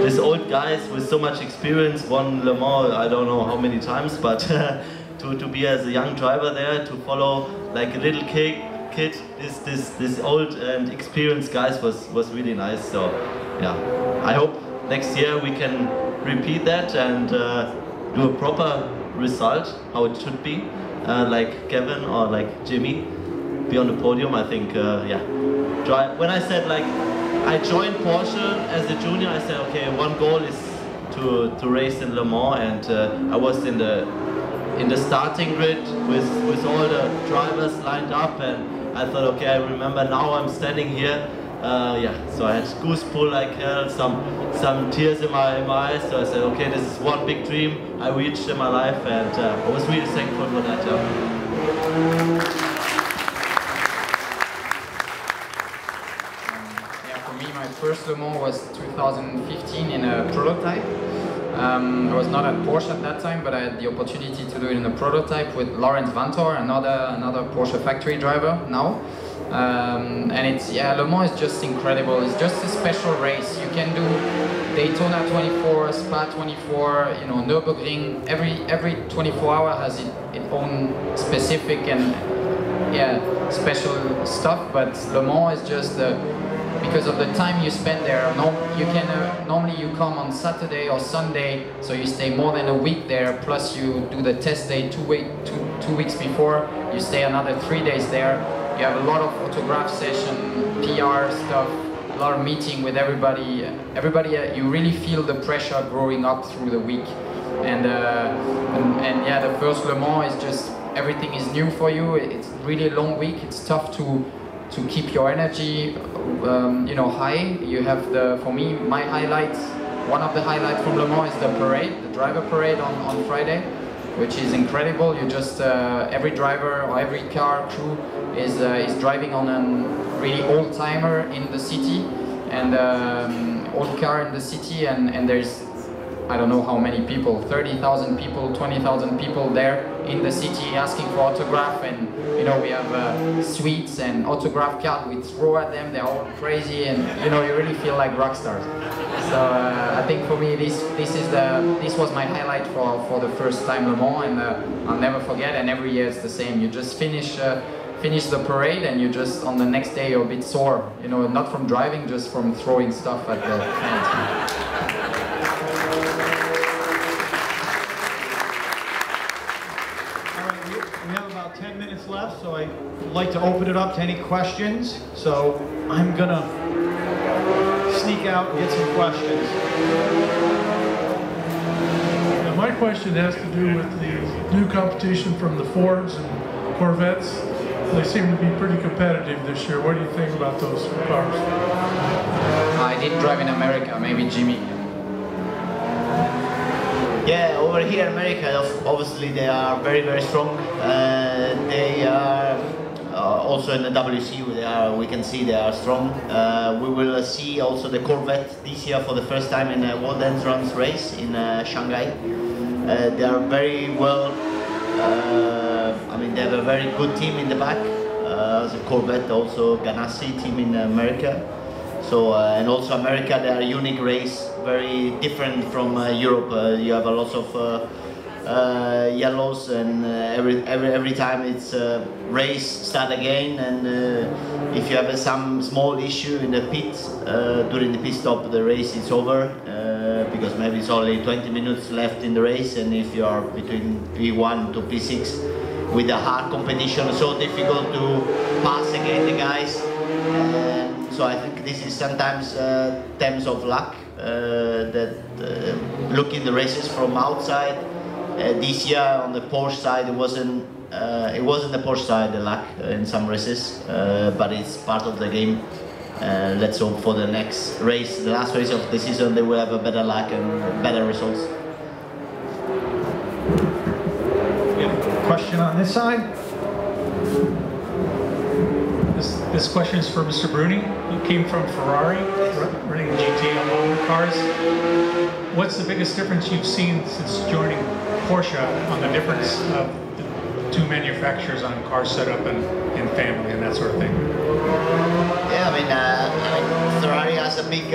with old guys with so much experience, won Le Mans I don't know how many times, but to be as a young driver there, to follow like a little kid, this old and experienced guys was really nice. So yeah, I hope next year we can repeat that and do a proper result, how it should be, like Kevin or like Jimmy, be on the podium. I think, yeah. When I said like, I joined Porsche as a junior, I said, okay, one goal is to race in Le Mans, and I was in the starting grid with all the drivers lined up, and I thought, okay, I remember now I'm standing here. Yeah, so I had goose pull like hell, some tears in my eyes. So I said, okay, this is one big dream I reached in my life, and I was really thankful for that. Yeah, for me, my first Le Mans was 2015 in a prototype. I was not at Porsche at that time, but I had the opportunity to do it in a prototype with Laurens Vanthoor, another Porsche factory driver now. And it's, yeah, Le Mans is just incredible. It's just a special race. You can do Daytona 24, Spa 24, you know, Nürburgring. Every 24 hours has its own specific and yeah, special stuff. But Le Mans is just because of the time you spend there. Normally you come on Saturday or Sunday, so you stay more than a week there. Plus you do the test day two weeks before. You stay another 3 days there. You have a lot of autograph session, PR stuff, a lot of meeting with everybody. You really feel the pressure growing up through the week. And yeah, the first Le Mans is just, everything is new for you. It's really a long week. It's tough to keep your energy, you know, high. You have for me, my highlights, one of the highlights from Le Mans is the parade, the driver parade on Friday, which is incredible. You just, every driver or every car crew is driving on a really old timer in the city, and old car in the city, and there's, I don't know how many people, 30,000 people, 20,000 people there in the city asking for autograph, and you know, we have sweets and autograph cards we throw at them. They're all crazy, and you know, you really feel like rock stars. So I think for me this was my highlight for the first time Le Mans, and I'll never forget. And every year it's the same. You just finish the parade, and you just, on the next day you're a bit sore. You know, not from driving, just from throwing stuff at the fans. We have about 10 minutes left, so I'd like to open it up to any questions. So I'm gonna sneak out and get some questions. Now my question has to do with the new competition from the Fords and Corvettes. They seem to be pretty competitive this year. What do you think about those cars? I did drive in America, maybe Jimmy. Yeah, over here in America, obviously they are very, very strong. They are also in the WC, we can see they are strong. We will see also the Corvette this year for the first time in a World Endurance race in Shanghai. They are very well, I mean, they have a very good team in the back. The Corvette, also Ganassi team in America. So, and also America, they are a unique race, very different from Europe. You have a lot of yellows, and every time it's race start again. And if you have some small issue in the pit during the pit stop, the race is over because maybe it's only 20 minutes left in the race. And if you are between P1 to P6 with a hard competition, so difficult to pass again the guys. So I think this is sometimes terms of luck that looking the races from outside. This year on the Porsche side, it wasn't the Porsche side the luck in some races, but it's part of the game. Let's hope for the next race, the last race of the season, they will have a better luck and better results. Question on this side. This question is for Mr. Bruni. You came from Ferrari, running GT on longer cars. What's the biggest difference you've seen since joining Porsche on the difference of two manufacturers on car setup and family and that sort of thing? Yeah, I mean, Ferrari has a big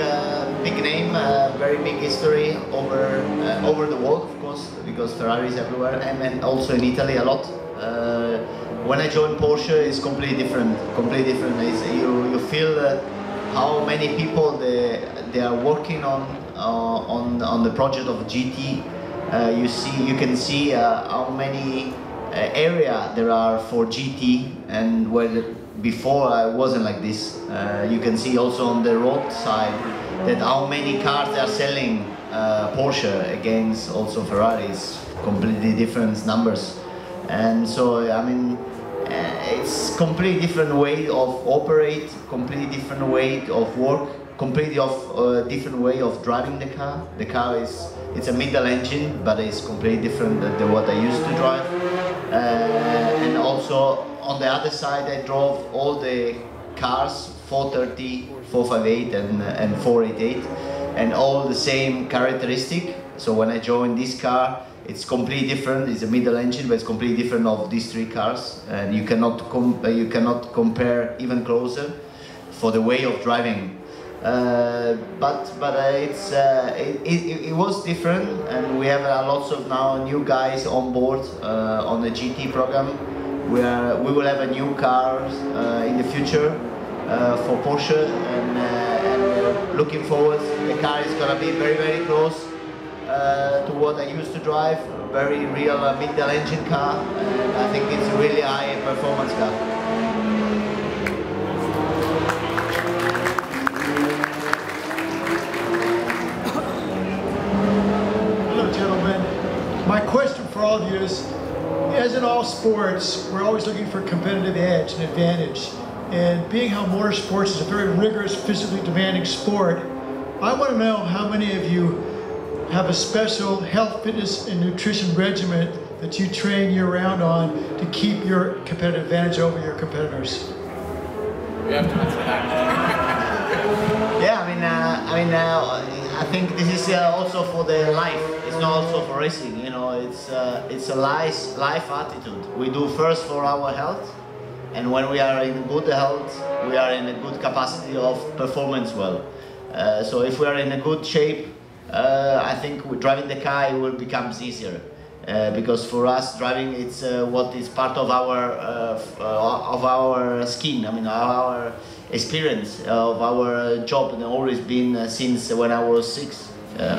name, very big history over the world, of course, because Ferrari is everywhere, and also in Italy a lot. When I joined Porsche, it's completely different. Completely different. You feel how many people they are working on the project of GT. You can see how many area there are for GT, and before I wasn't like this. You can see also on the road side that how many cars they are selling Porsche against also Ferraris, completely different numbers. And so I mean, it's completely different way of operate, completely different way of work, completely different way of driving the car. The car it's a middle engine, but it's completely different than what I used to drive. And also on the other side, I drove all the cars 430, 458, and 488, and all the same characteristic. So when I joined this car, it's completely different. It's a middle engine, but it's completely different of these three cars, and you cannot compare even closer for the way of driving. But it was different, and we have lots of now new guys on board on the GT program. We will have a new car in the future for Porsche, and we're looking forward. The car is gonna be very, very close to what I used to drive, very real middle engine car, and I think it's a really high performance car. Hello, gentlemen. My question for all of you is, as in all sports, we're always looking for competitive edge and advantage. And being how motorsports is a very rigorous, physically demanding sport, I want to know how many of you have a special health, fitness, and nutrition regimen that you train year-round on to keep your competitive advantage over your competitors. We have to answer that. Yeah, I think this is also for the life. It's not also for racing. You know, it's a life attitude. We do first for our health, and when we are in good health, we are in a good capacity of performance well. So if we are in a good shape, I think driving the car will become easier, because for us driving it's what is part of our skin. I mean, our experience of our job, and always been since when I was 6. I'll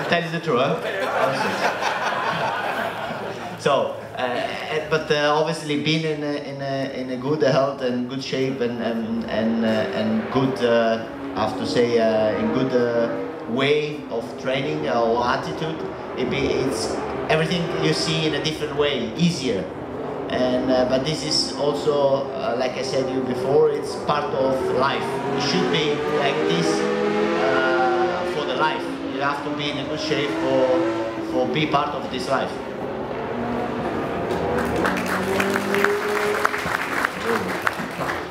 tell you the truth. Huh? So, but obviously being in a good health and good shape and good. I have to say, in good way of training or attitude, it's everything you see in a different way, easier. And but this is also, like I said to you before, it's part of life. It should be like this for the life. You have to be in a good shape for be part of this life.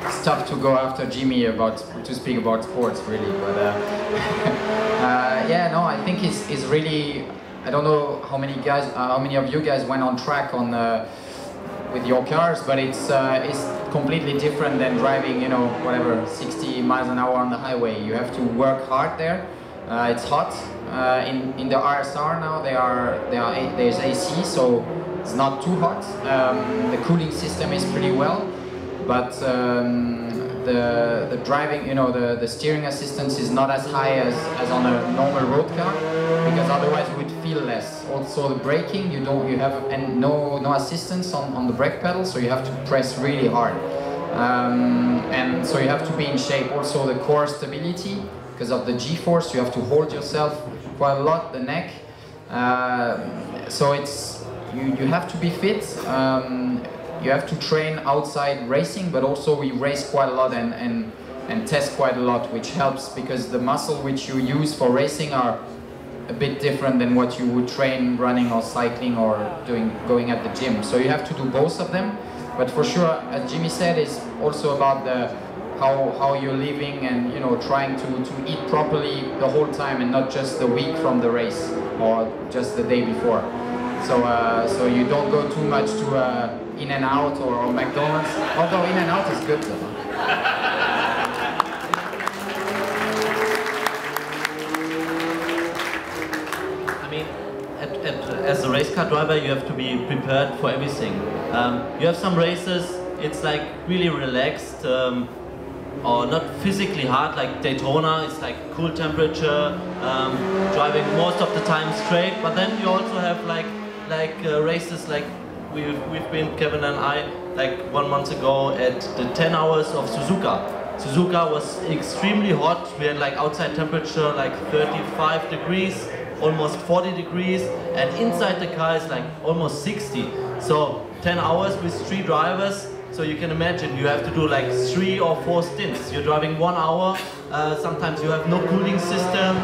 It's tough to go after Jimmy to speak about sports, really, but yeah, no, I think it's really. I don't know how many of you guys went on track with your cars, but it's completely different than driving, 60 miles an hour on the highway. You have to work hard there. It's hot. In the RSR now there's AC, so it's not too hot. The cooling system is pretty well. But the driving, the steering assistance is not as high as on a normal road car, because otherwise you would feel less. Also the braking, you have no assistance on the brake pedal, so you have to press really hard. And so you have to be in shape. Also the core stability, because of the G-force, you have to hold yourself quite a lot, the neck. So you have to be fit. You have to train outside racing, but also we race quite a lot and test quite a lot, which helps, because the muscle which you use for racing are a bit different than what you would train running or cycling or going at the gym. So you have to do both of them. But for sure, as Jimmy said, it's also about how you're living and trying to eat properly the whole time, and not just the week from the race or just the day before. So you don't go too much to In-N-Out or McDonald's, although In-N-Out is good though. I mean, as a race car driver, you have to be prepared for everything. You have some races, it's like really relaxed, or not physically hard, like Daytona. It's like cool temperature, driving most of the time straight. But then you also have like races like we've been, Kevin and I, like 1 month ago at the 10 hours of Suzuka. Suzuka was extremely hot. We had like outside temperature like 35 degrees, almost 40 degrees, and inside the car is like almost 60. So 10 hours with 3 drivers. So you can imagine you have to do like 3 or 4 stints. You're driving 1 hour. Sometimes you have no cooling system.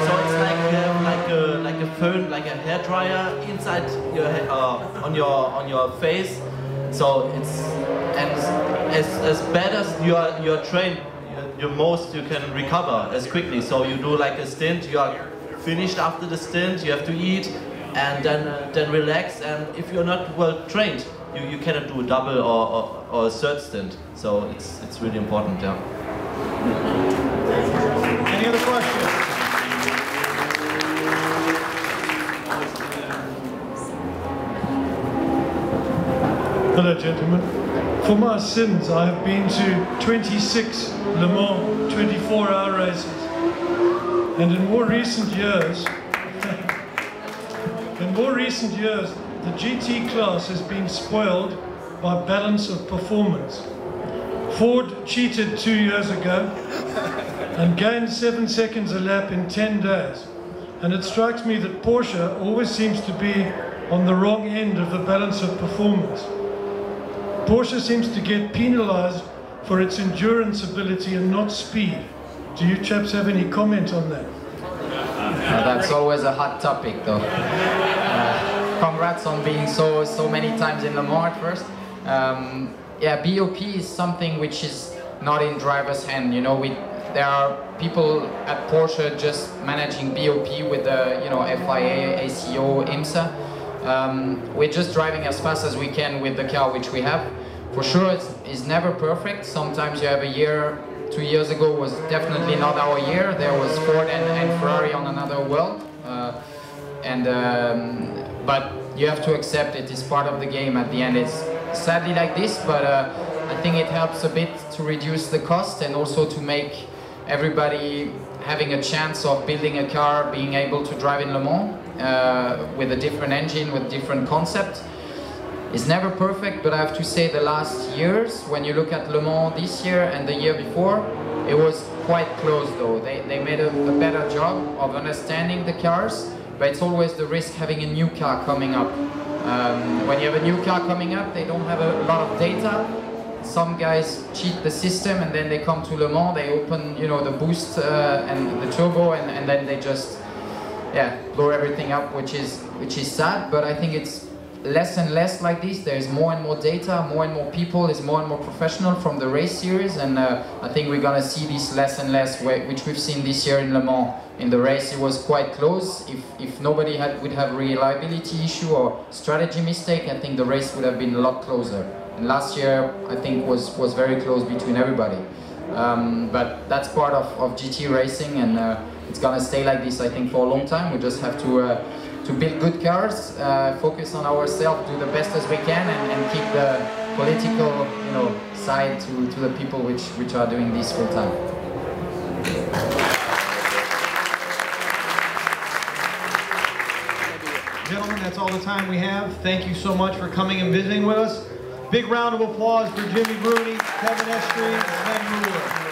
So it's like you have like a phone, like a hair dryer inside your on your face. So it's, and as bad as you're trained, your most you can recover as quickly. So you do like a stint. You are finished after the stint. You have to eat and then relax. And if you're not well trained, you cannot do a double or a third stint. So it's really important, yeah. Any other questions? Hello, gentlemen. For my sins, I have been to 26 Le Mans 24-hour races. And in more recent years, the GT class has been spoiled by balance of performance. Ford cheated 2 years ago and gained 7 seconds a lap in 10 days. And it strikes me that Porsche always seems to be on the wrong end of the balance of performance. Porsche seems to get penalized for its endurance ability and not speed. Do you chaps have any comment on that? That's always a hot topic though. Congrats on being so many times in Le Mans at first. Yeah, BOP is something which is not in driver's hand. You know, there are people at Porsche just managing BOP with the FIA, ACO, IMSA. We're just driving as fast as we can with the car which we have. For sure, it's never perfect. Sometimes you have a year. 2 years ago was definitely not our year. There was Ford and Ferrari on another world. But you have to accept it is part of the game. At the end, it's sadly like this, but I think it helps a bit to reduce the cost and also to make everybody having a chance of building a car, being able to drive in Le Mans with a different engine, with different concept. It's never perfect, but I have to say the last years, when you look at Le Mans this year and the year before, it was quite close though. They made a better job of understanding the cars, but it's always the risk having a new car coming up. When you have a new car coming up, they don't have a lot of data. Some guys cheat the system and then they come to Le Mans, they open the boost and the turbo and then they just blow everything up, which is sad, but I think it's less and less like this. There's more and more data, more and more people, is more and more professional from the race series, and I think we're gonna see this less and less, which we've seen this year in Le Mans. In the race it was quite close. If nobody would have reliability issue or strategy mistake, I think the race would have been a lot closer. And last year I think was very close between everybody. But that's part of GT racing, and it's gonna stay like this I think for a long time. We just have to build good cars, focus on ourselves, do the best as we can, and keep the political side to the people which are doing this full time. Gentlemen, that's all the time we have. Thank you so much for coming and visiting with us. Big round of applause for Jimmy Bruni, Kevin Estre, and Sven Müller.